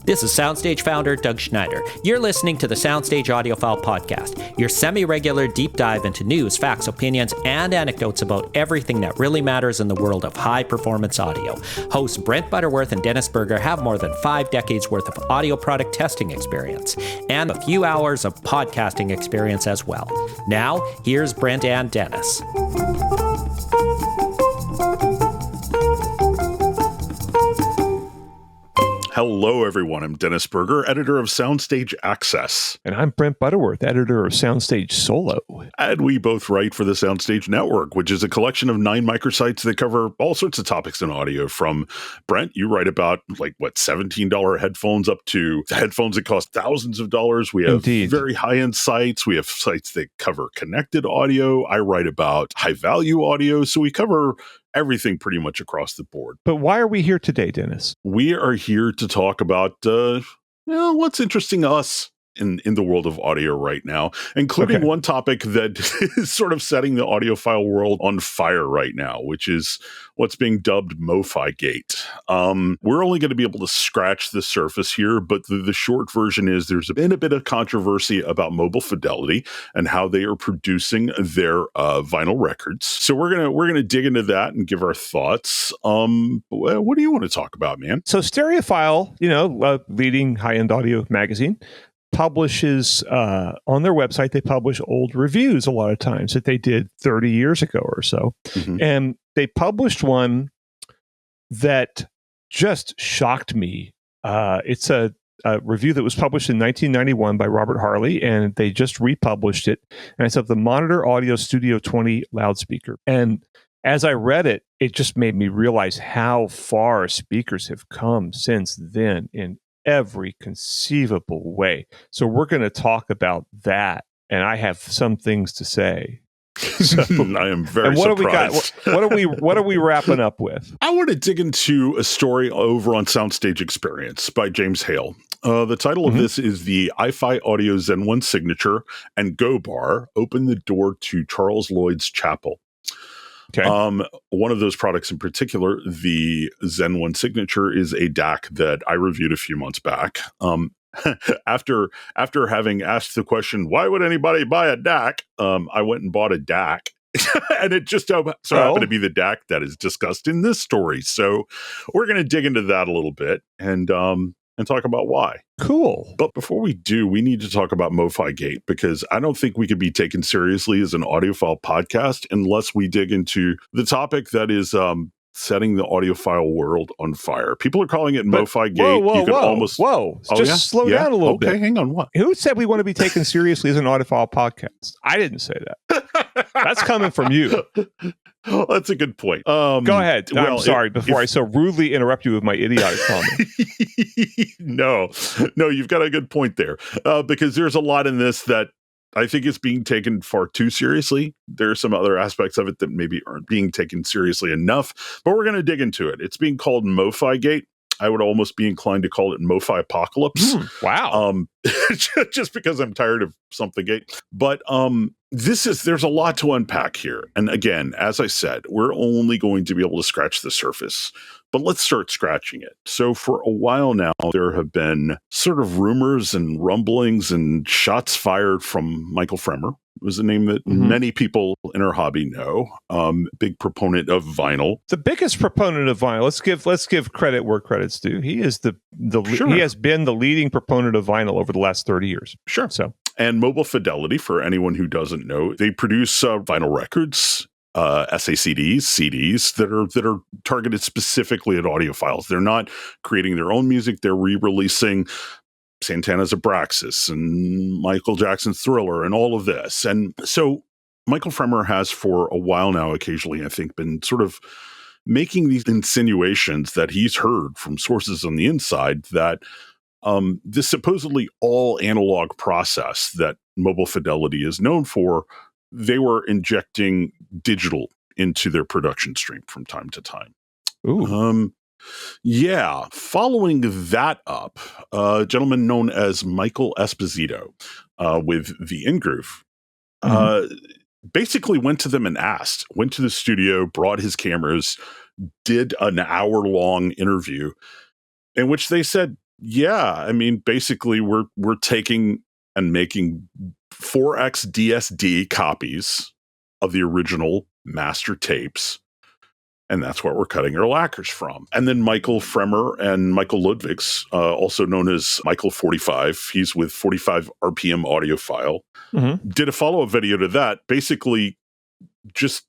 This is SoundStage founder Doug Schneider. You're listening to the SoundStage Audiophile podcast, your semi-regular deep dive into news, facts, opinions, and anecdotes about everything that really matters in the world of high-performance audio. Hosts Brent Butterworth and Dennis Berger have more than 5 decades worth of audio product testing experience and a few hours of podcasting experience as well. Now, here's Brent and Dennis. Hello, everyone. I'm Dennis Berger, editor of SoundStage Access. And I'm Brent Butterworth, editor of SoundStage Solo. And we both write for the SoundStage Network, which is a collection of 9 microsites that cover all sorts of topics in audio. From Brent, you write about $17 headphones up to headphones that cost thousands of dollars. We have very high-end sites. We have sites that cover connected audio. I write about high-value audio. So we cover everything pretty much across the board. But why are we here today, Dennis? We are here to talk about what's interesting to us in the world of audio right now, including one topic that is sort of setting the audiophile world on fire right now, which is what's being dubbed MoFi-gate. We're only going to be able to scratch the surface here, but the short version is there's been a bit of controversy about Mobile Fidelity and how they are producing their vinyl records. So we're gonna dig into that and give our thoughts. What do you want to talk about, man? So Stereophile, leading high-end audio magazine, publishes on their website, they publish old reviews a lot of times that they did 30 years ago or so. Mm-hmm. And they published one that just shocked me. It's a review that was published in 1991 by Robert Harley, and they just republished it. And it's of the Monitor Audio Studio 20 loudspeaker. And as I read it, it just made me realize how far speakers have come since then in every conceivable way. So we're going to talk about that, and I have some things to say. So, I am very surprised. What are we wrapping up with? I want to dig into a story over on SoundStage Experience by James Hale. The title of this is the iFi Audio Zen One Signature and Go Bar Open the Door to Charles Lloyd's Chapel. Okay. One of those products in particular, the Zen One Signature, is a DAC that I reviewed a few months back. After having asked the question, why would anybody buy a DAC? I went and bought a DAC. And it just so happened to be the DAC that is discussed in this story. So we're going to dig into that a little bit and talk about why. Cool. But before we do, we need to talk about MoFi-gate, because I don't think we could be taken seriously as an audiophile podcast unless we dig into the topic that is setting the audiophile world on fire. People are calling it MoFi-gate. Slow down a little bit. Okay, hang on. What? Who said we want to be taken seriously as an audiophile podcast? I didn't say that. That's coming from you. Oh, that's a good point. Go ahead. I'm sorry. I so rudely interrupt you with my idiotic comment. No, you've got a good point there. Because there's a lot in this that I think is being taken far too seriously. There are some other aspects of it that maybe aren't being taken seriously enough, but we're going to dig into it. It's being called MoFi-gate. I would almost be inclined to call it MoFi-pocalypse. Wow. Just because I'm tired of something gate. But there's a lot to unpack here. And again, as I said, we're only going to be able to scratch the surface. But let's start scratching it. So for a while now, there have been sort of rumors and rumblings and shots fired from Michael Fremer. It was a name that many people in our hobby know. Big proponent of vinyl. The biggest proponent of vinyl. Let's give credit where credit's due. He is he has been the leading proponent of vinyl over the last 30 years. Sure. And Mobile Fidelity, for anyone who doesn't know, they produce vinyl records. SACDs, CDs that are targeted specifically at audiophiles. They're not creating their own music. They're re-releasing Santana's Abraxas and Michael Jackson's Thriller and all of this. And so Michael Fremer has for a while now, occasionally, I think, been sort of making these insinuations that he's heard from sources on the inside that this supposedly all analog process that Mobile Fidelity is known for, they were injecting digital into their production stream from time to time. Ooh. Following that up, a gentleman known as Michael Esposito with the In-Groove basically went to them and went to the studio, brought his cameras, did an hour-long interview in which they said, Yeah, I mean, basically, we're taking and making 4x DSD copies of the original master tapes, and that's what we're cutting our lacquers from. And then Michael Fremer and Michael Ludwigs, also known as Michael 45, he's with 45 RPM audiophile, did a follow-up video to that, basically just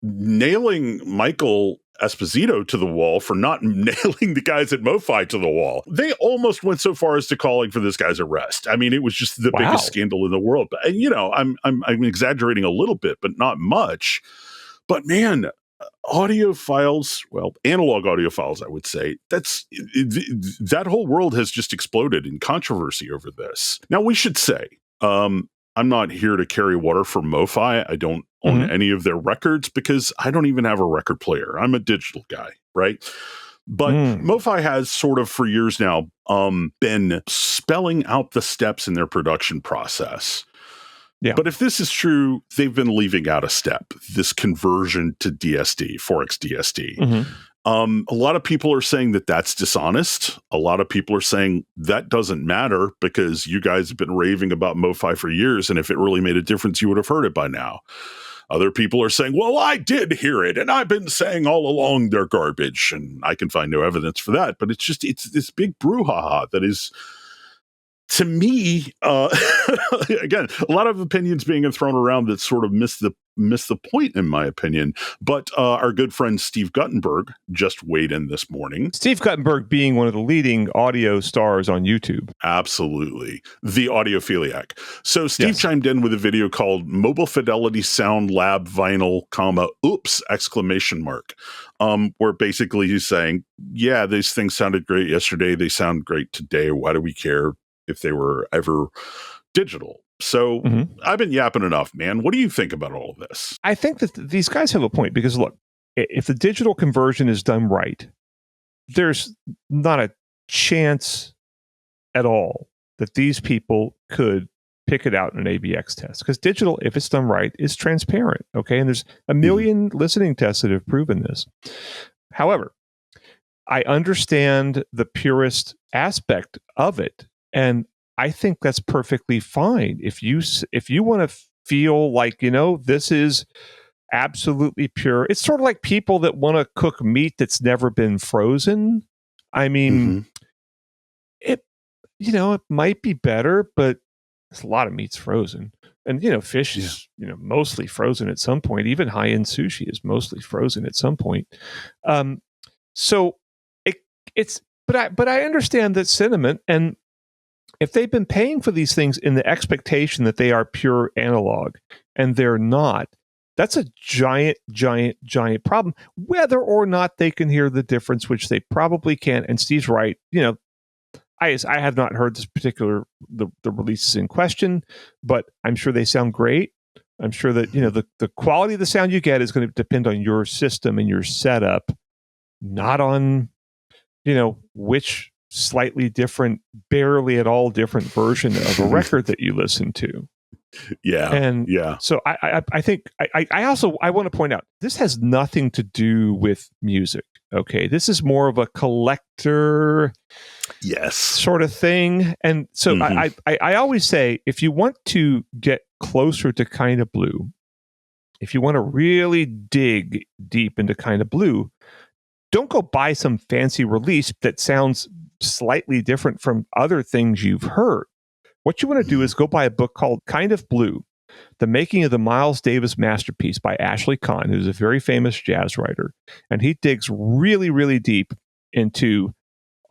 nailing Michael Esposito to the wall for not nailing the guys at MoFi to the wall. They almost went so far as to calling for this guy's arrest. I mean, it was just the biggest scandal in the world. But, and, you know, I'm exaggerating a little bit, but not much. But man, audiophiles, well, analog audiophiles, I would say, that whole world has just exploded in controversy over this. Now, we should say, I'm not here to carry water for MoFi. I don't own any of their records because I don't even have a record player. I'm a digital guy, right? But MoFi has sort of for years now been spelling out the steps in their production process. Yeah. But if this is true, they've been leaving out a step, this conversion to DSD, 4x DSD. A lot of people are saying that that's dishonest. A lot of people are saying that doesn't matter because you guys have been raving about MoFi for years, and if it really made a difference, you would have heard it by now. Other people are saying, well, I did hear it, and I've been saying all along they're garbage, and I can find no evidence for that. But it's this big brouhaha that is, to me, again, a lot of opinions being thrown around that sort of miss the point, in my opinion. But our good friend Steve Guttenberg just weighed in this morning. Steve Guttenberg being one of the leading audio stars on YouTube. Absolutely. The audiophiliac. So Steve chimed in with a video called Mobile Fidelity Sound Lab Vinyl, oops, ! Where basically he's saying, yeah, these things sounded great yesterday. They sound great today. Why do we care if they were ever digital? So I've been yapping enough, man. What do you think about all of this? I think that these guys have a point because, look, if the digital conversion is done right, there's not a chance at all that these people could pick it out in an ABX test. Because digital, if it's done right, is transparent, okay? And there's a million listening tests that have proven this. However, I understand the purist aspect of it, and I think that's perfectly fine. If you want to feel like, you know, this is absolutely pure. It's sort of like people that want to cook meat that's never been frozen. I mean, it might be better, but there's a lot of meat's frozen. And, you know, fish is, mostly frozen at some point. Even high-end sushi is mostly frozen at some point. So but I understand that sentiment, and if they've been paying for these things in the expectation that they are pure analog and they're not, that's a giant, giant, giant problem, whether or not they can hear the difference, which they probably can. And Steve's right. You know, I have not heard this particular, the releases in question, but I'm sure they sound great. I'm sure that, you know, the quality of the sound you get is going to depend on your system and your setup, not on, you know, which slightly different, barely at all different version of a record that you listen to. So I think I also want to point out, this has nothing to do with music. Okay, this is more of a collector, sort of thing. And so I always say, if you want to get closer to Kind of Blue, if you want to really dig deep into Kind of Blue, don't go buy some fancy release that sounds slightly different from other things you've heard. What you want to do is go buy a book called Kind of Blue, The Making of the Miles Davis Masterpiece by Ashley Kahn, who's a very famous jazz writer. And he digs really, really deep into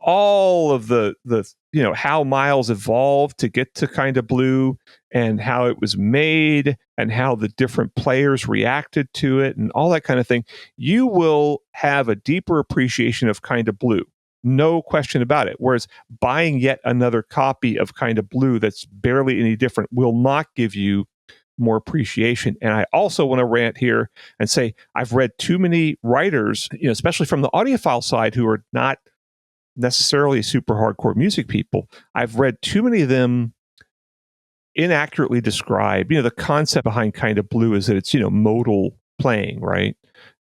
all of the you know, how Miles evolved to get to Kind of Blue and how it was made and how the different players reacted to it and all that kind of thing. You will have a deeper appreciation of Kind of Blue. No question about it. Whereas buying yet another copy of Kind of Blue that's barely any different will not give you more appreciation. And I also want to rant here and say I've read too many writers, you know, especially from the audiophile side, who are not necessarily super hardcore music people. I've read too many of them inaccurately describe, you know, the concept behind Kind of Blue is that it's, you know, modal playing, right?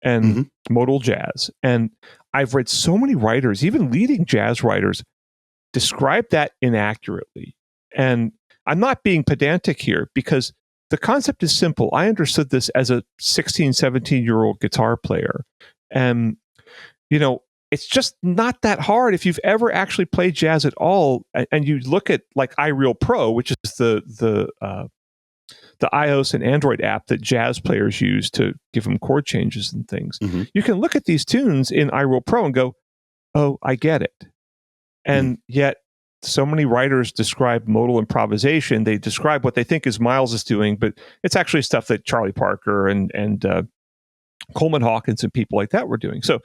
And modal jazz. And I've read so many writers, even leading jazz writers, describe that inaccurately. And I'm not being pedantic here because the concept is simple. I understood this as a 16, 17-year-old guitar player. And, it's just not that hard. If you've ever actually played jazz at all, and you look at like iReal Pro, which is the iOS and Android app that jazz players use to give them chord changes and things, you can look at these tunes in iReal Pro and go, oh, I get it. And yet so many writers describe modal improvisation. They describe what they think is Miles is doing, but it's actually stuff that Charlie Parker and Coleman Hawkins and people like that were doing. So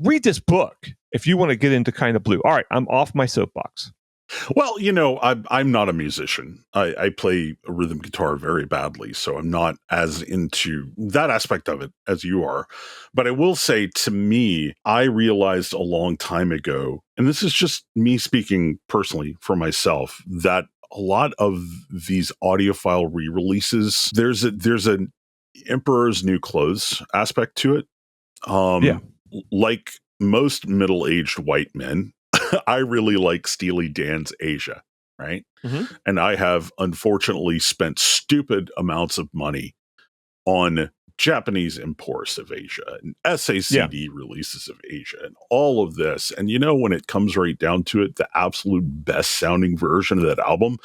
read this book if you want to get into kind of blue. All right, I'm off my soapbox. Well, I'm not a musician. I play a rhythm guitar very badly, so I'm not as into that aspect of it as you are. But I will say, to me, I realized a long time ago, and this is just me speaking personally for myself, that a lot of these audiophile re-releases, there's an Emperor's New Clothes aspect to it. Like most middle-aged white men, I really like Steely Dan's Asia, right? And I have unfortunately spent stupid amounts of money on Japanese imports of Asia and SACD releases of Asia and all of this. And when it comes right down to it, the absolute best sounding version of that album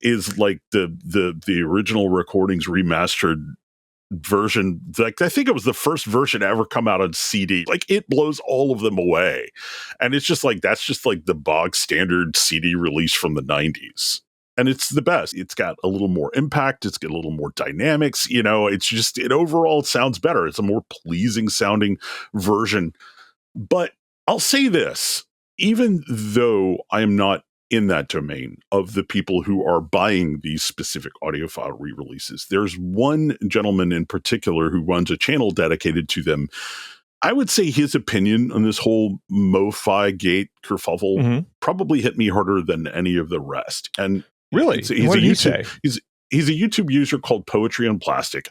is like the original recordings remastered version. Like, I think it was the first version to ever come out on CD. Like, it blows all of them away. And it's just like, that's just like the bog standard CD release from the 90s. And it's the best. It's got a little more impact. It's got a little more dynamics. It's just, it overall sounds better. It's a more pleasing sounding version. But I'll say this, even though I am not in that domain of the people who are buying these specific audiophile re-releases, there's one gentleman in particular who runs a channel dedicated to them. I would say his opinion on this whole MoFi-gate kerfuffle probably hit me harder than any of the rest. And really, what did he say? He's a YouTube user called Poetry on Plastic.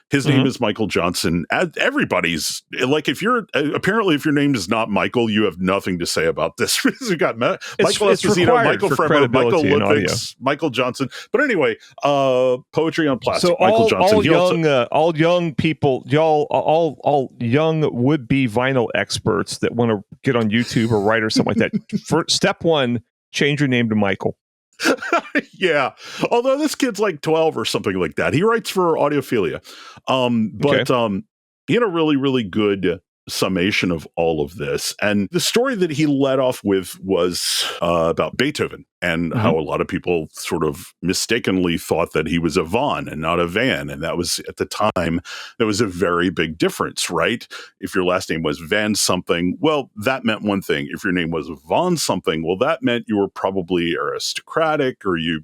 His name is Michael Johnson. Everybody's like, if your name is not Michael, you have nothing to say about this. We got Michael Esposito, Michael Fremmer, Michael Ludwig, Michael Johnson. But anyway, Poetry on Plastic. So Michael Johnson. All young people, all young would-be vinyl experts that want to get on YouTube or write or something like that. For step one, change your name to Michael. Yeah, although this kid's like 12 or something like that. He writes for Audiophilia. He had a really, really good summation of all of this. And the story that he led off with was about Beethoven and how a lot of people sort of mistakenly thought that he was a von and not a van. And that was, at the time, that was a very big difference, right? If your last name was Van something, well, that meant one thing. If your name was Von something, well, that meant you were probably aristocratic, or you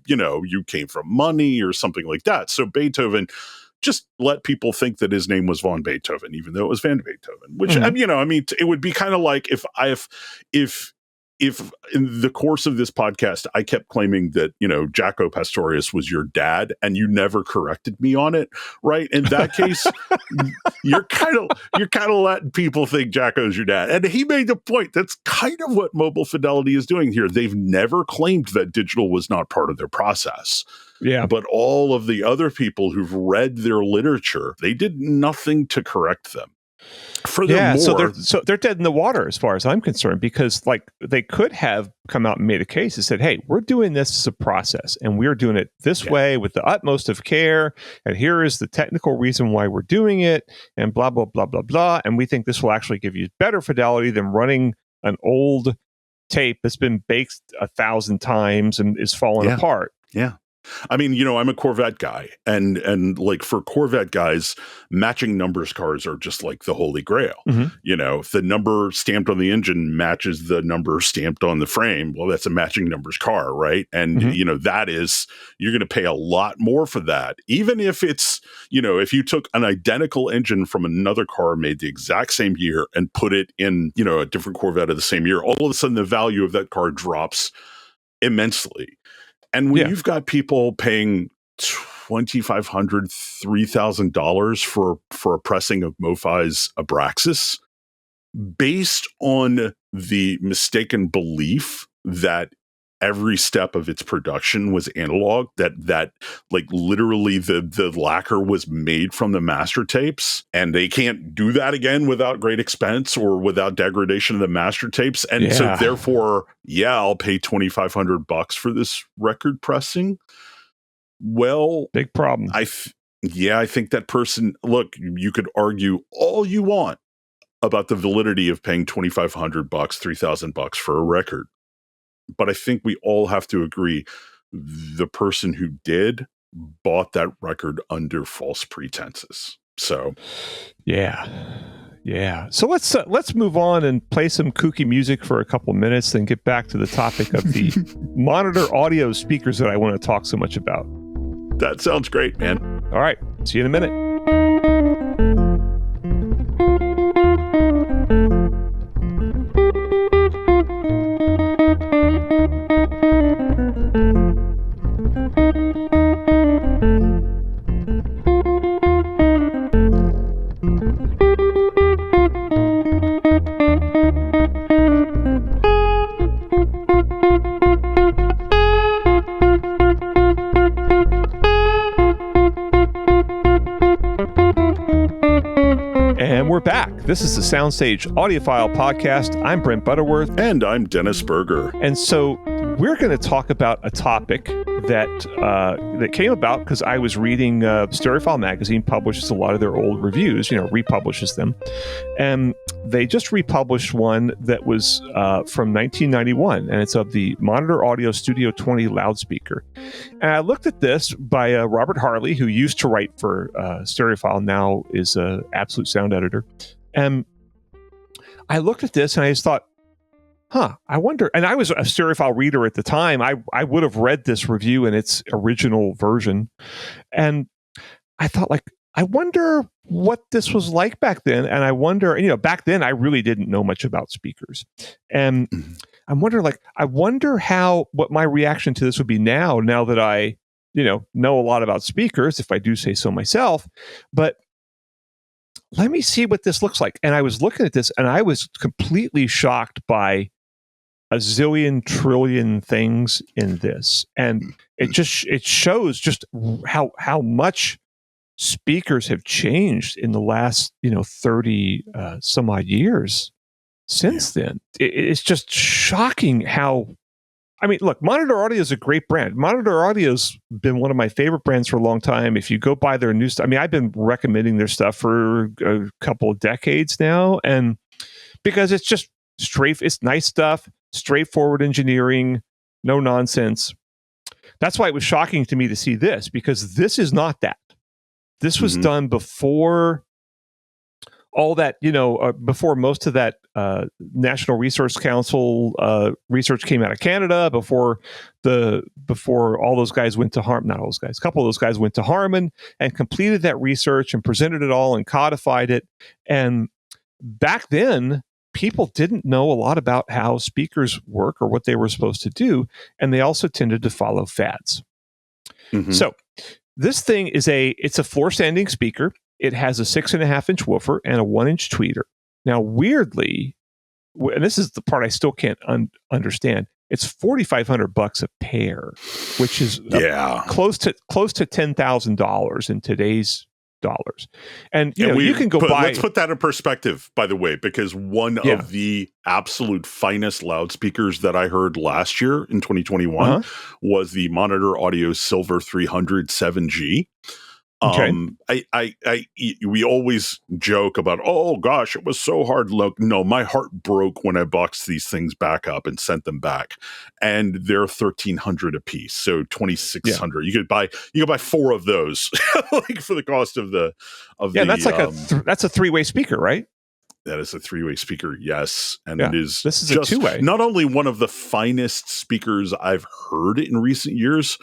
came from money or something like that. So Beethoven just let people think that his name was von Beethoven, even though it was Van Beethoven, which, it would be kind of like if in the course of this podcast, I kept claiming that, Jaco Pastorius was your dad and you never corrected me on it. Right. In that case, you're kind of letting people think Jaco's your dad. And he made the point. That's kind of what Mobile Fidelity is doing here. They've never claimed that digital was not part of their process. Yeah. But all of the other people who've read their literature, they did nothing to correct them. Furthermore, so they're dead in the water as far as I'm concerned, because like they could have come out and made a case and said, hey, we're doing this as a process and we're doing it this way with the utmost of care. And here is the technical reason why we're doing it and blah, blah, blah, blah, blah. And we think this will actually give you better fidelity than running an old tape that's been baked 1,000 times and is falling apart. Yeah. I mean, I'm a Corvette guy, and like for Corvette guys, matching numbers cars are just like the holy grail. If the number stamped on the engine matches the number stamped on the frame, well, that's a matching numbers car, right? And that is, you're going to pay a lot more for that, even if it's, if you took an identical engine from another car made the exact same year and put it in, a different Corvette of the same year, all of a sudden the value of that car drops immensely. And when you've got people paying $2,500, $3,000 for a pressing of MoFi's Abraxas, based on the mistaken belief that every step of its production was analog, that like literally the lacquer was made from the master tapes, and they can't do that again without great expense or without degradation of the master tapes. And so therefore, I'll pay $2,500 for this record pressing. Well, big problem. I think that person, look, you could argue all you want about the validity of paying $2,500, $3,000 for a record. But I think we all have to agree the person who did bought that record under false pretenses. So, yeah. So let's move on and play some kooky music for a couple of minutes, then get back to the topic of the monitor audio speakers that I want to talk so much about. That sounds great, man. All right. See you in a minute. And we're back. This is the SoundStage Audiophile podcast. I'm Brent Butterworth. And I'm Dennis Berger. And so we're going to talk about a topic that came about because I was reading Stereophile magazine publishes a lot of their old reviews, republishes them. And they just republished one that was from 1991, and it's of the Monitor Audio Studio 20 loudspeaker. And I looked at this by Robert Harley, who used to write for Stereophile, now is an absolute sound editor. And I looked at this and I just thought, I wonder, and I was a Stereophile reader at the time. I would have read this review in its original version. And I thought, I wonder what this was like back then. And I wonder, back then I really didn't know much about speakers. And I wonder what my reaction to this would be now that I, know a lot about speakers, if I do say so myself. But let me see what this looks like. And I was looking at this and I was completely shocked by a zillion trillion things in this. And it shows just how much speakers have changed in the last, 30 some odd years since then. It's just shocking how, look, Monitor Audio is a great brand. Monitor Audio's been one of my favorite brands for a long time. If you go buy their new stuff, I've been recommending their stuff for a couple of decades now. And because it's just it's nice stuff, straightforward engineering, no nonsense. That's why it was shocking to me to see this, because this is not that. This was done before all that, before most of that National Resource Council research came out of Canada, before all those guys went to not all those guys, a couple of those guys went to Harman and completed that research and presented it all and codified it. And back then, people didn't know a lot about how speakers work or what they were supposed to do, and they also tended to follow fads. So this thing it's a floor standing speaker. It has a 6.5-inch woofer and a 1-inch tweeter. Now, weirdly, and this is the part I still can't understand, it's $4,500 a pair, which is close to $10,000 in today's dollars. And you can go buy. Let's put that in perspective, by the way, because one of the absolute finest loudspeakers that I heard last year in 2021 was the Monitor Audio Silver 300 7G. Okay. We always joke about, oh gosh, it was so hard. Look, no, my heart broke when I boxed these things back up and sent them back, and they're $1,300 a piece, so $2,600. You could buy 4 of those, for the cost of the. That's that's a 3-way speaker, right? That is a 3-way speaker, yes, and this is just a 2-way. Not only one of the finest speakers I've heard in recent years,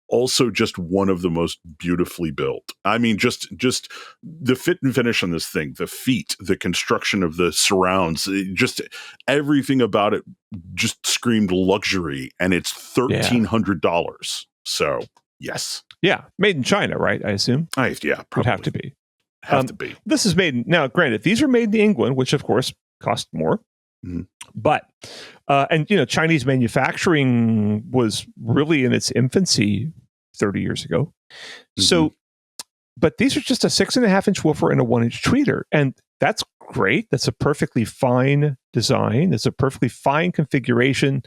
also just one of the most beautifully built. Just the fit and finish on this thing, the feet, the construction of the surrounds, just everything about it just screamed luxury, and it's $1,300. So, yes. Yeah, made in China, right? I assume? Probably. Would have to be. Have to be. This is made, now granted, these are made in England, which of course cost more. But, and, Chinese manufacturing was really in its infancy 30 years ago. So, but these are just a 6.5-inch woofer and a 1-inch tweeter. And that's great. That's a perfectly fine design. It's a perfectly fine configuration,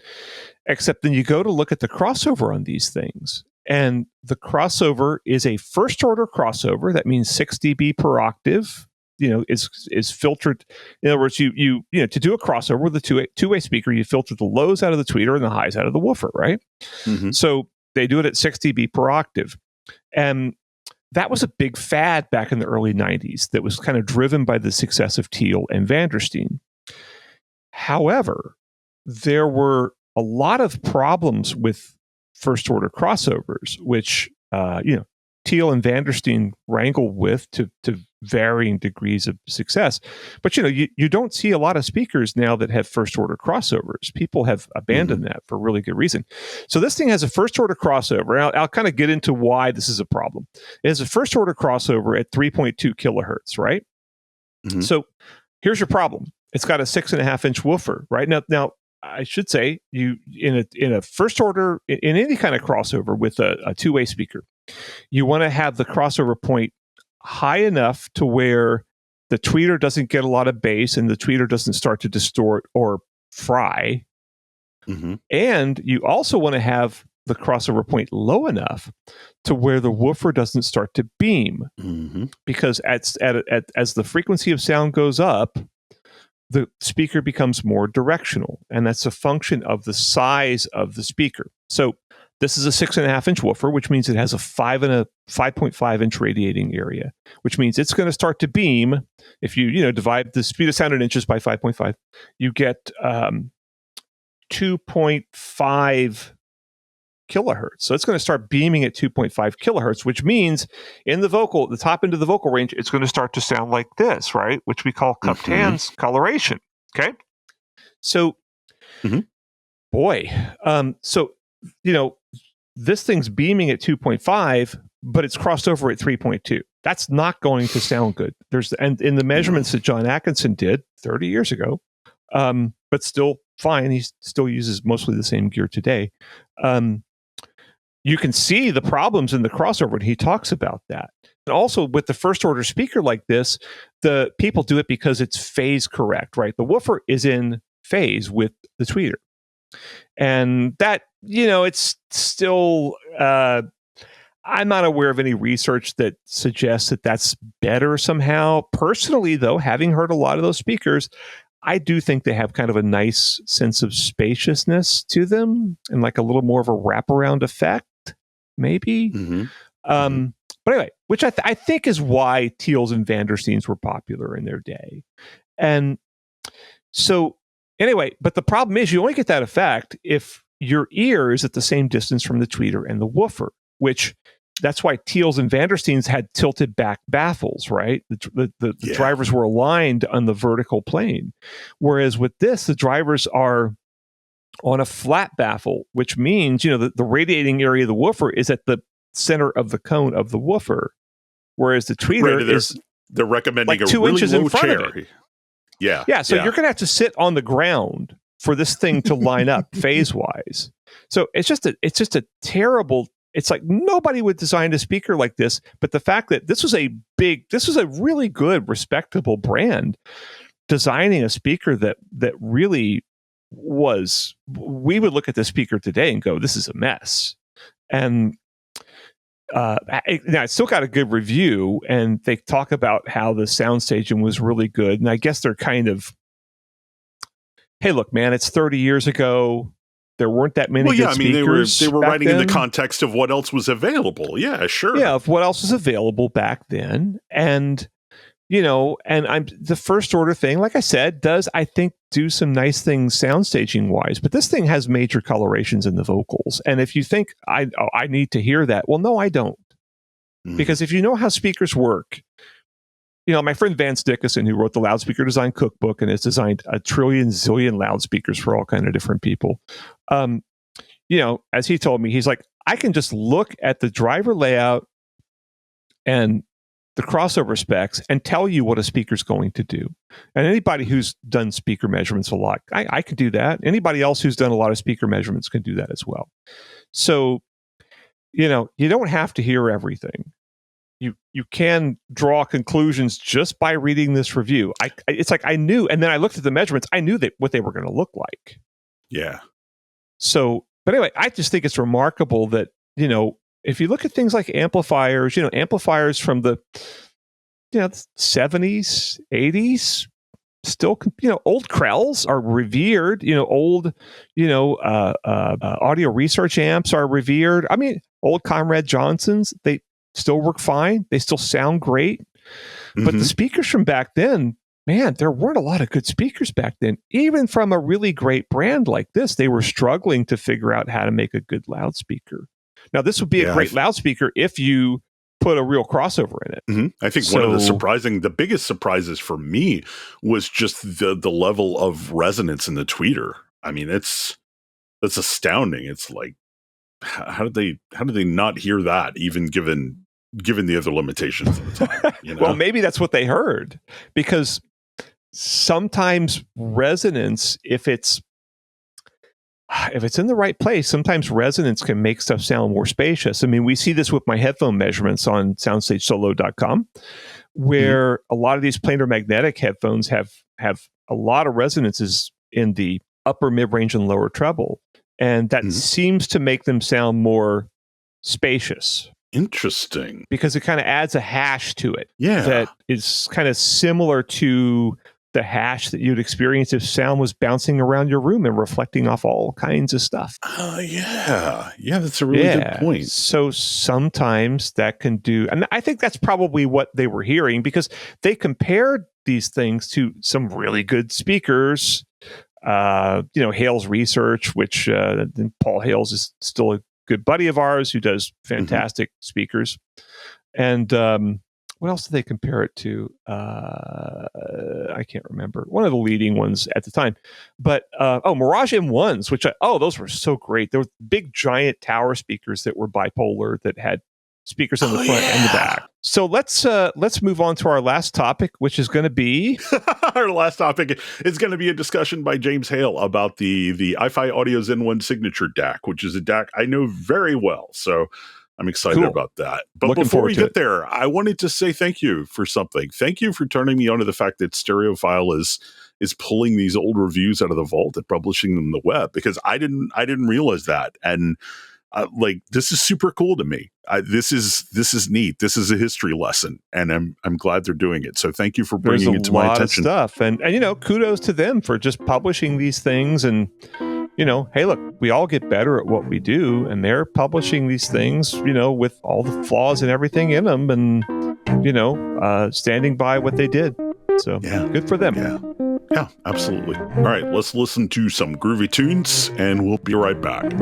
except then you go to look at the crossover on these things. And the crossover is a first order crossover. That means 6 dB per octave, is filtered. In other words, you to do a crossover with a two-way speaker, you filter the lows out of the tweeter and the highs out of the woofer, right? So they do it at 6 dB per octave. And that was a big fad back in the early 90s that was kind of driven by the success of Teal and Vandersteen. However, there were a lot of problems with first order crossovers, which Teal and Vandersteen wrangled with to varying degrees of success. But you don't see a lot of speakers now that have first order crossovers. People have abandoned that for really good reason. So this thing has a first order crossover. I'll kind of get into why this is a problem. It has a first order crossover at 3.2 kilohertz, right? So here's your problem. It's got a 6.5-inch woofer, right? Now I should say, you in a first order, in any kind of crossover with a two-way speaker, you want to have the crossover point high enough to where the tweeter doesn't get a lot of bass and the tweeter doesn't start to distort or fry. And you also want to have the crossover point low enough to where the woofer doesn't start to beam. Because as the frequency of sound goes up, the speaker becomes more directional, and that's a function of the size of the speaker. So this is a 6.5-inch woofer, which means it has a 5.5-inch radiating area, which means it's going to start to beam. If you divide the speed of sound in inches by 5.5, you get 2.5 kilohertz. So it's going to start beaming at 2.5 kilohertz, which means in the top end of the vocal range, it's going to start to sound like this, right? Which we call cupped hands coloration. Okay. So, this thing's beaming at 2.5, but it's crossed over at 3.2. That's not going to sound good. And in the measurements that John Atkinson did 30 years ago, but still fine. He still uses mostly the same gear today. You can see the problems in the crossover, and he talks about that. And also with the first order speaker like this, the people do it because it's phase correct, right? The woofer is in phase with the tweeter. And that, it's still, I'm not aware of any research that suggests that that's better somehow. Personally, though, having heard a lot of those speakers, I do think they have kind of a nice sense of spaciousness to them and like a little more of a wraparound effect, maybe. But anyway, which I think is why Teals and Vandersteens were popular in their day. And so anyway, but the problem is you only get that effect if your ear is at the same distance from the tweeter and the woofer, which that's why Teals and Vandersteens had tilted back baffles, right? The drivers were aligned on the vertical plane. Whereas with this, the drivers are on a flat baffle, which means, the radiating area of the woofer is at the center of the cone of the woofer. Whereas the tweeter they're recommending like a 2 really inches low in front chair. of it. Yeah. So you're going to have to sit on the ground for this thing to line up phase-wise. So it's just a terrible. It's like nobody would design a speaker like this, but the fact that this was a really good, respectable brand designing a speaker that really was. We would look at the speaker today and go, "This is a mess." And now it's still got a good review, and they talk about how the SoundStage was really good. And I guess they're kind of, hey, look, man, it's 30 years ago. There weren't that many good speakers. They were back writing then. in the context of what else was available. Yeah, sure. Yeah, of what else was available back then. And, I'm the first order thing, like I said, does, I think, do some nice things soundstaging wise. But this thing has major colorations in the vocals. And if you think I need to hear that, well, no, I don't. Because if you know how speakers work, my friend Vance Dickinson, who wrote the Loudspeaker Design Cookbook and has designed a zillion loudspeakers for all kind of different people. As he told me, he's like, I can just look at the driver layout and the crossover specs and tell you what a speaker's going to do. And anybody who's done speaker measurements a lot, I could do that. Anybody else who's done a lot of speaker measurements can do that as well. So, you don't have to hear everything. You can draw conclusions just by reading this review. It's like I knew, and then I looked at the measurements. I knew what they were going to look like. Yeah. So, but anyway, I just think it's remarkable that, if you look at things like amplifiers, amplifiers from the 70s, 80s, still, old Krells are revered. Old, audio research amps are revered. I mean, old Conrad Johnsons, they still work fine. They still sound great. But the speakers from back then, man, there weren't a lot of good speakers back then. Even from a really great brand like this, they were struggling to figure out how to make a good loudspeaker. Now, this would be a great loudspeaker if you put a real crossover in it. I think one of the biggest surprises for me was just the level of resonance in the tweeter. I mean, that's astounding. It's like, how did they not hear that, even given the other limitations of the time? Well, maybe that's what they heard, because sometimes resonance, if it's in the right place, sometimes resonance can make stuff sound more spacious. I mean, we see this with my headphone measurements on SoundStageSolo.com, where a lot of these planar magnetic headphones have a lot of resonances in the upper mid-range and lower treble. And that seems to make them sound more spacious. Interesting. Because it kind of adds a hash to it. Yeah. That is kind of similar to the hash that you'd experience if sound was bouncing around your room and reflecting off all kinds of stuff. Yeah, that's a really good point. So sometimes that can do, and I think that's probably what they were hearing, because they compared these things to some really good speakers. Hale's research, which Paul Hales is still a good buddy of ours who does fantastic speakers. And what else did they compare it to? I can't remember. One of the leading ones at the time. But, Mirage M1s, which those were so great. There were big, giant tower speakers that were bipolar that had speakers on the front and the back. So let's move on to our last topic, which is going to be... Our last topic is going to be a discussion by James Hale about the iFi Audio Zen One Signature DAC, which is a DAC I know very well. So I'm excited about that. But before we get there, I wanted to say thank you for something. Thank you for turning me on to the fact that Stereophile is pulling these old reviews out of the vault and publishing them on the web, because I didn't realize that. And this is super cool to me. This is neat. This is a history lesson, and I'm glad they're doing it. So thank you for bringing it to my attention. There's a lot of stuff, and kudos to them for just publishing these things. And hey, look, we all get better at what we do, and they're publishing these things, with all the flaws and everything in them, and standing by what they did. So good for them. Yeah, absolutely. All right, let's listen to some groovy tunes, and we'll be right back.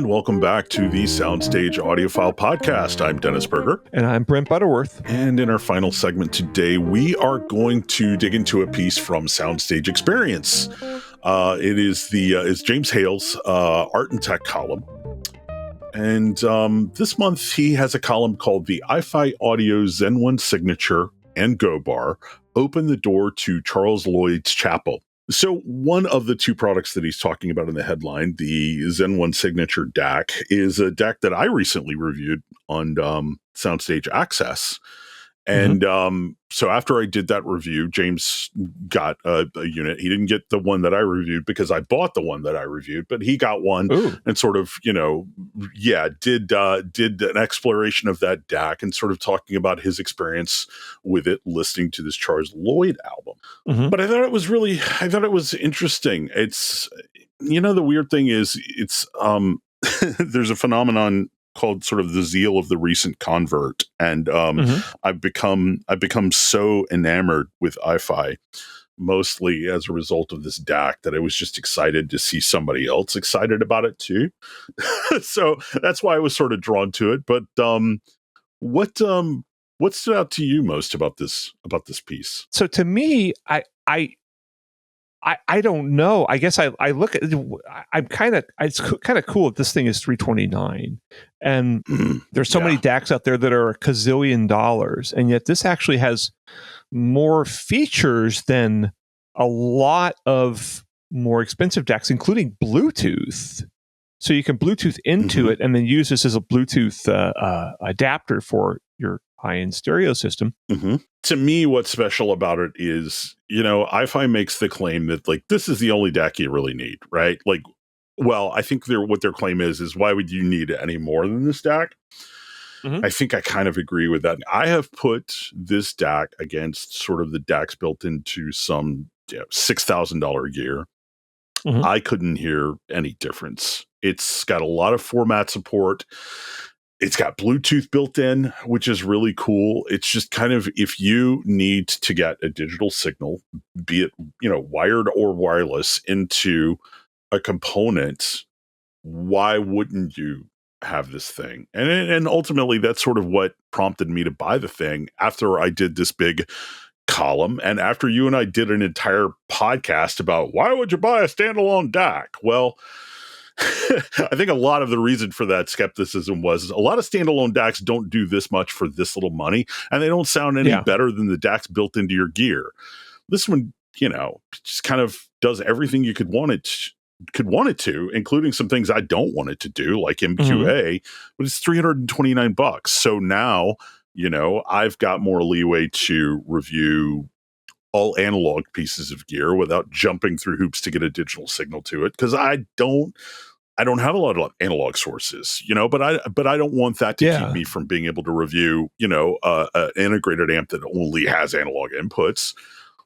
Welcome back to the SoundStage Audiophile Podcast. I'm Dennis Berger. And I'm Brent Butterworth. And in our final segment today, we are going to dig into a piece from SoundStage Experience. It is it's James Hale's Art+Tech column. And this month, he has a column called the iFi Audio Zen One Signature and Go Bar Open the Door to Charles Lloyd's Chapel. So one of the two products that he's talking about in the headline, the Zen One Signature DAC, is a DAC that I recently reviewed on SoundStage Access. And so after I did that review, James got a unit. He didn't get the one that I reviewed because I bought the one that I reviewed, but he got one and sort of, did an exploration of that DAC and sort of talking about his experience with it, listening to this Charles Lloyd album. But I thought it was interesting. the weird thing is it's there's a phenomenon called sort of the zeal of the recent convert, and I've become so enamored with iFi, mostly as a result of this DAC, that I was just excited to see somebody else excited about it too. So that's why I was sort of drawn to it. But what stood out to you most about this piece? So to me, I don't know. I guess I look at it's kind of cool that this thing is $329, and there's so many DACs out there that are $1 gazillion, and yet this actually has more features than a lot of more expensive DACs, including Bluetooth. So you can Bluetooth into it and then use this as a Bluetooth adapter for your high-end stereo system. To me, what's special about it is, iFi makes the claim that like this is the only DAC you really need, right? Like, well, I think what their claim is why would you need any more than this DAC? I think I kind of agree with that. I have put this DAC against sort of the DACs built into some $6,000 gear. I couldn't hear any difference. It's got a lot of format support. It's got Bluetooth built in, which is really cool. It's just kind of, if you need to get a digital signal, be it, wired or wireless, into a component, why wouldn't you have this thing? And ultimately, that's sort of what prompted me to buy the thing after I did this big column, and after you and I did an entire podcast about why would you buy a standalone DAC? Well, I think a lot of the reason for that skepticism was a lot of standalone DACs don't do this much for this little money, and they don't sound any better than the DACs built into your gear. This one, just kind of does everything you could want it to, including some things I don't want it to do, like MQA, but it's $329. So now, I've got more leeway to review all analog pieces of gear without jumping through hoops to get a digital signal to it, because I don't have a lot of analog sources, but I don't want that to keep me from being able to review, an integrated amp that only has analog inputs.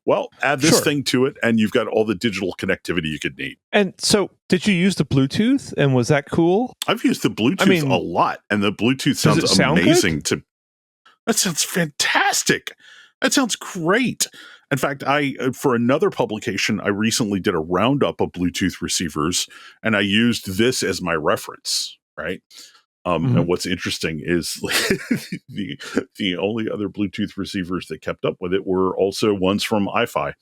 Well, add this thing to it, and you've got all the digital connectivity you could need. And so, did you use the Bluetooth, and was that cool? I've used the Bluetooth a lot, and the Bluetooth sounds amazing. That sounds fantastic. That sounds great. In fact, for another publication, I recently did a roundup of Bluetooth receivers, and I used this as my reference, right? And what's interesting is the only other Bluetooth receivers that kept up with it were also ones from iFi.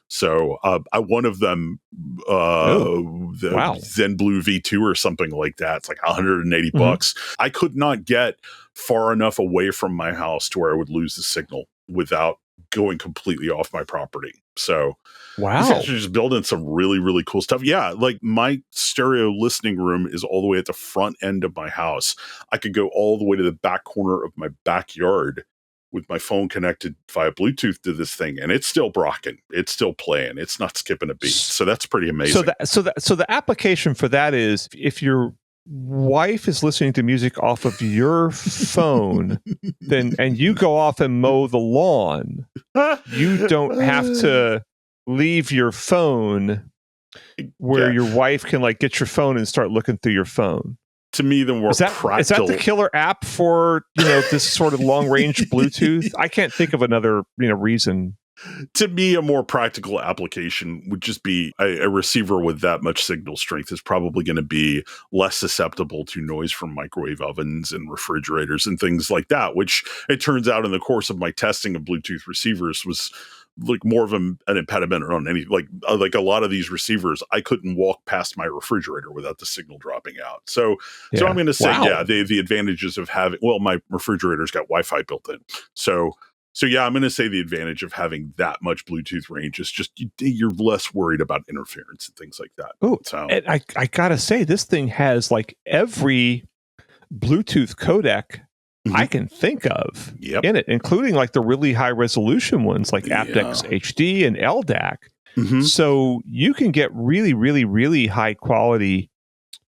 So one of them, Zen Blue V2 or something like that, it's like $180. I could not get far enough away from my house to where I would lose the signal without going completely off my property. So just building some really, really cool stuff. Yeah, like my stereo listening room is all the way at the front end of my house. I could go all the way to the back corner of my backyard with my phone connected via Bluetooth to this thing, and it's still rocking. It's still playing. It's not skipping a beat. So that's pretty amazing. So the application for that is if your wife is listening to music off of your phone, and you go off and mow the lawn, you don't have to leave your phone where your wife can get your phone and start looking through your phone. To me, the more practical. Is that the killer app for this sort of long range Bluetooth? I can't think of another reason. To me, a more practical application would just be a receiver with that much signal strength is probably going to be less susceptible to noise from microwave ovens and refrigerators and things like that, which it turns out in the course of my testing of Bluetooth receivers was more of an impediment on any, like a lot of these receivers, I couldn't walk past my refrigerator without the signal dropping out. So I'm going to say, the advantages of having, my refrigerator's got Wi-Fi built in. So I'm going to say the advantage of having that much Bluetooth range is just you're less worried about interference and things like that. Oh, and I got to say, this thing has every Bluetooth codec I can think of in it, including the really high resolution ones like aptX HD and LDAC. So you can get really, really, really high quality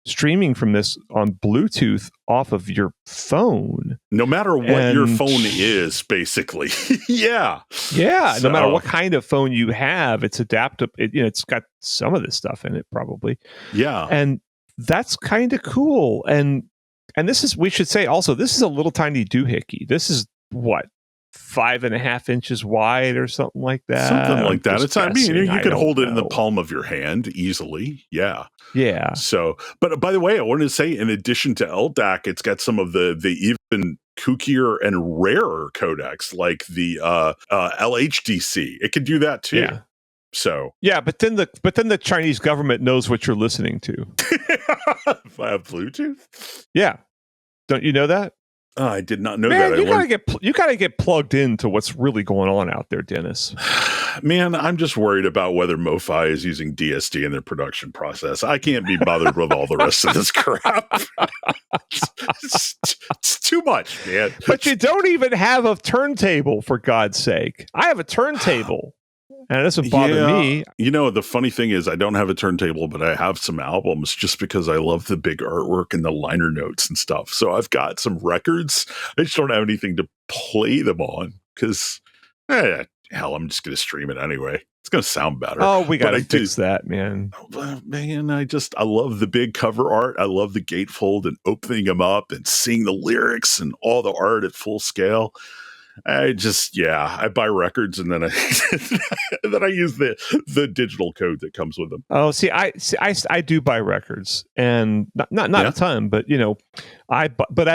streaming from this on Bluetooth off of your phone. No matter what your phone is, basically. Yeah. No matter what kind of phone you have, it's adaptable. It's got some of this stuff in it, probably. Yeah. And that's kind of cool. And this is, we should say also, this is a little tiny doohickey. This is what, 5.5 inches wide or something like that. Something like that. It's, I mean, you could hold it in the know. palm of your hand easily. Yeah. Yeah. So, but by the way, I wanted to say, in addition to LDAC, it's got some of the even kookier and rarer codecs, like the LHDC. It can do that too. Yeah. So yeah, but then the Chinese government knows what you're listening to via Bluetooth. Yeah, don't you know that? I did not know Man, that. You gotta get plugged into what's really going on out there, Dennis. Man, I'm just worried about whether MoFi is using DSD in their production process. I can't be bothered with all the rest of this crap. It's too much, man. But you don't even have a turntable, for God's sake. I have a turntable. And it doesn't bother me. You know, the funny thing is I don't have a turntable, but I have some albums just because I love the big artwork and the liner notes and stuff. So I've got some records. I just don't have anything to play them on because, hell, I'm just going to stream it anyway. It's going to sound better. Oh, we got to fix that, man. Man, I love the big cover art. I love the gatefold and opening them up and seeing the lyrics and all the art at full scale. I buy records and then I use the digital code that comes with them. Oh, I do buy records, and not a ton, but I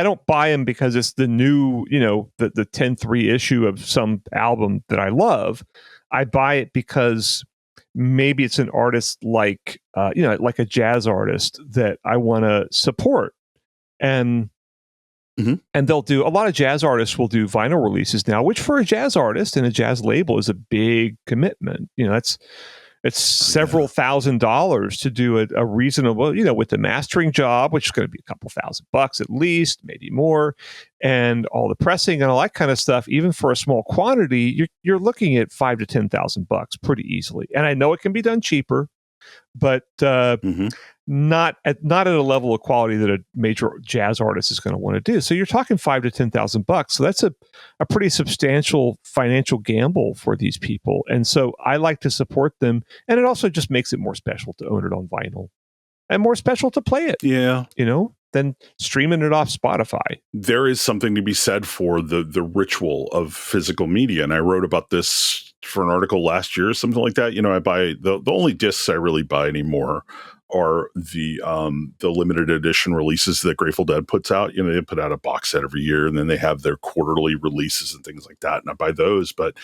don't buy them because it's the new, the 10.3 issue of some album that I love. I buy it because maybe it's an artist like a jazz artist that I want to support, and. Mm-hmm. And a lot of jazz artists will do vinyl releases now, which for a jazz artist and a jazz label is a big commitment. It's several $1,000s to do a reasonable, with the mastering job, which is going to be a couple $1,000 at least, maybe more, and all the pressing and all that kind of stuff. Even for a small quantity, you're looking at $5,000 to $10,000 pretty easily. And I know it can be done cheaper, but not at a level of quality that a major jazz artist is going to want to do. So you're talking $5,000 to $10,000. So that's a pretty substantial financial gamble for these people. And so I like to support them. And it also just makes it more special to own it on vinyl and more special to play it. Yeah. Than streaming it off Spotify. There is something to be said for the ritual of physical media. And I wrote about this for an article last year, something like that. I buy the only discs I really buy anymore are the limited edition releases that Grateful Dead puts out. They put out a box set every year, and then they have their quarterly releases and things like that. And I buy those. But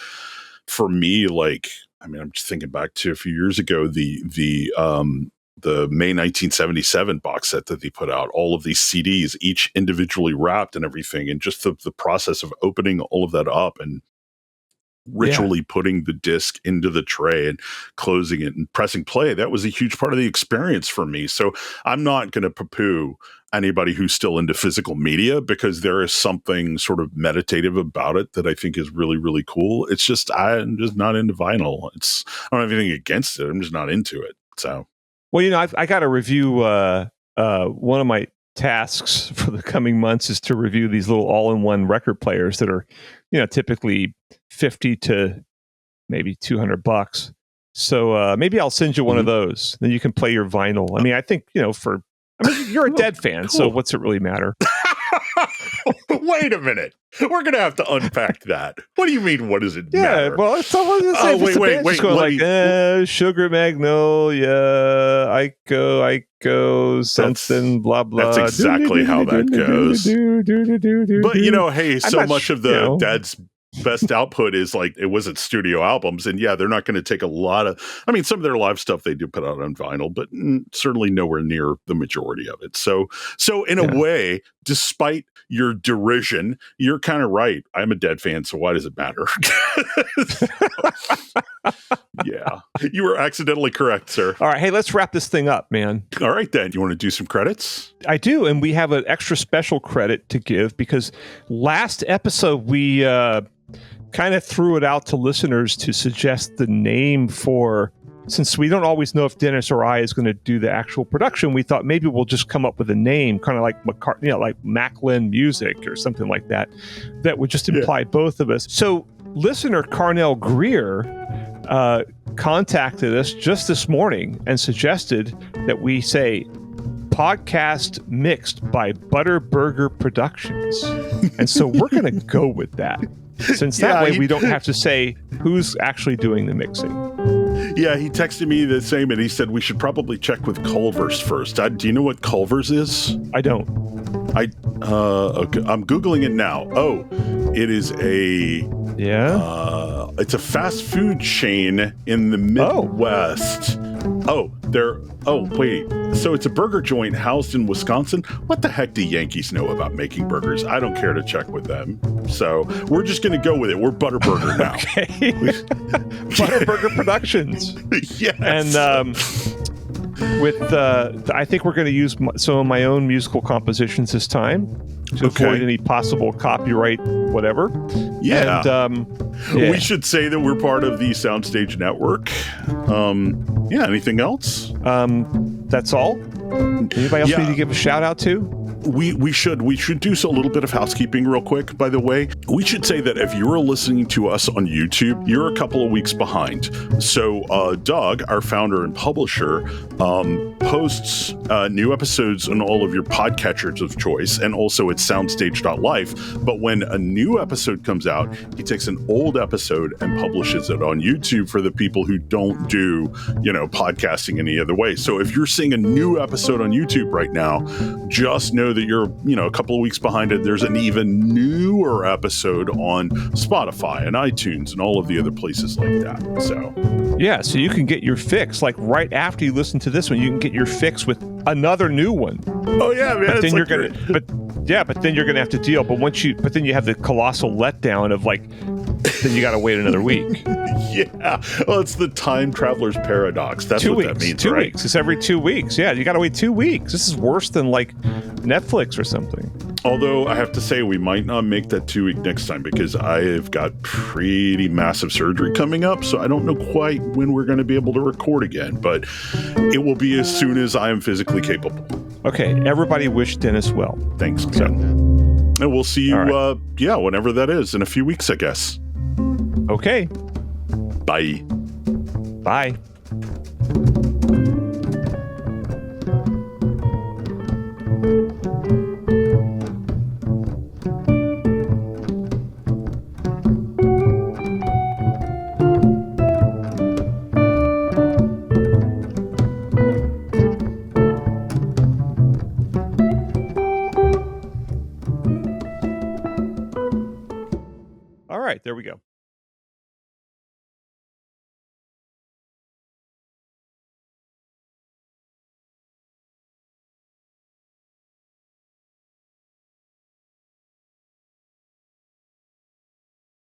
for me, I'm just thinking back to a few years ago, the May 1977 box set that they put out, all of these CDs, each individually wrapped and everything. And just the process of opening all of that up and ritually putting the disc into the tray and closing it and pressing play, that was a huge part of the experience for me. So I'm not going to poo-poo anybody who's still into physical media, because there is something sort of meditative about it that I think is really, really cool. It's just, I'm just not into vinyl. I don't have anything against it. I'm just not into it. So. Well, I got to review one of my tasks for the coming months is to review these little all-in-one record players that are, typically $50 to maybe $200. So maybe I'll send you one of those. Then you can play your vinyl. I mean, I think, you're a Dead fan, so what's it really matter? Wait a minute. We're going to have to unpack that. What do you mean, what does it matter? Yeah, well, wait. Sugar Magnolia, Ico, something, blah, blah. That's exactly how that goes. But, hey, so much of the Dead's best output is it wasn't studio albums, and they're not going to take a lot of, some of their live stuff they do put out on vinyl, but certainly nowhere near the majority of it. So in a way, despite your derision, you're kind of right. I'm a Dead fan, so why does it matter? You were accidentally correct, sir. All right, hey, let's wrap this thing up, man. All right, then. You want to do some credits? I do, and we have an extra special credit to give because last episode we kind of threw it out to listeners to suggest the name for since we don't always know if Dennis or I is going to do the actual production, we thought maybe we'll just come up with a name, kind of like like Macklin Music or something like that, that would just imply both of us. So listener Carnell Greer contacted us just this morning and suggested that we say podcast mixed by Butterburger Productions. And so we're going to go with that. Since that way we don't have to say who's actually doing the mixing. Yeah, he texted me the same, and he said we should probably check with Culver's first. Do you know what Culver's is? I don't. Okay, I'm Googling it now. Oh, it is it's a fast food chain in the Midwest. Wait. So it's a burger joint housed in Wisconsin. What the heck do Yankees know about making burgers? I don't care to check with them. So we're just going to go with it. We're Butterburger now. Okay. Butterburger Productions. Yes. And I think we're going to use some of my own musical compositions this time to avoid any possible copyright whatever. Yeah. And, we should say that we're part of the SoundStage network. Anything else? That's all. Anybody else need to give a shout out to? We should do a little bit of housekeeping real quick, by the way. We should say that if you're listening to us on YouTube, you're a couple of weeks behind. So Doug, our founder and publisher, posts new episodes on all of your podcatchers of choice, and also at soundstage.life. But when a new episode comes out, he takes an old episode and publishes it on YouTube for the people who don't do, podcasting any other way. So if you're seeing a new episode on YouTube right now, just know that you're, a couple of weeks behind it. There's an even newer episode on Spotify and iTunes and all of the other places like that. So so you can get your fix like right after you listen to this one. You can get your fix with another new one. Oh yeah, man. But then you're gonna have to deal. But then you have the colossal letdown of then you got to wait another week. Yeah. Well, it's the time traveler's paradox. That's what that means, 2 right? weeks. It's every 2 weeks. Yeah, you got to wait 2 weeks. This is worse than Netflix or something. Although I have to say we might not make that 2 week next time because I have got pretty massive surgery coming up. So I don't know quite when we're going to be able to record again, but it will be as soon as I am physically capable. Okay. Everybody wish Dennis well. Thanks, man. And we'll see you, whenever that is, in a few weeks, I guess. Okay. Bye. Bye. All right, there we go.